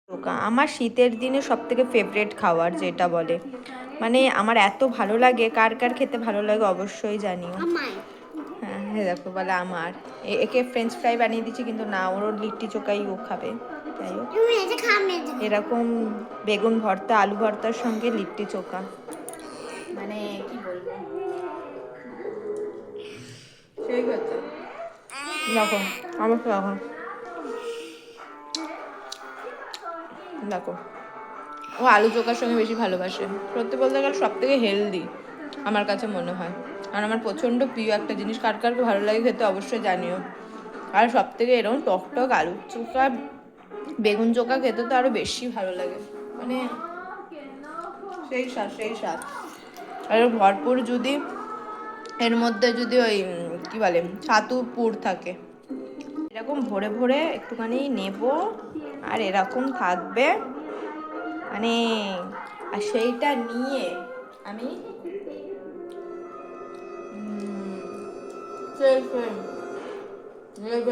চোকা আমার শীতের দিনে সব থেকে ফেভারেট খাবার যেটা বলে, মানে আমার এত ভালো লাগে। কার কার খেতে ভালো লাগে অবশ্যই জানিও। হ্যাঁ হ্যাঁ, দেখো বলে আমার একে ফ্রেঞ্চ ফ্রাই বানিয়ে দিচ্ছি, কিন্তু না, ওর লিট্টি চোখাই ও খাবে। যাই হোক, এরকম বেগুন ভর্তা আলু ভর্তার সঙ্গে লিট্টি চোখা, মানে কি বলবো, সেই কথা। দেখো আমার দেখো, দেখো ও আলু চোখার সঙ্গে বেশি ভালোবাসে। সত্যি বলতে গেলে সব থেকে হেলদি আমার কাছে মনে হয়, আর আমার প্রচণ্ড প্রিয় একটা জিনিস। কার কার ভালো লাগে খেতে অবশ্যই জানিও। আর সব থেকে এরকম টক টক আলু চোখা বেগুন চোখা খেতে তো আরো বেশি ভালো লাগে, মানে সেই স্বাদ সেই স্বাদ। আর ভরপুর যদি এর মধ্যে যদি ওই কি বলে ছাতু পুর থাকে, এরকম ভরে ভরে একটুখানি নেব, আর এরকম থাকবে, মানে আর সেইটা নিয়ে আমি সেই সেই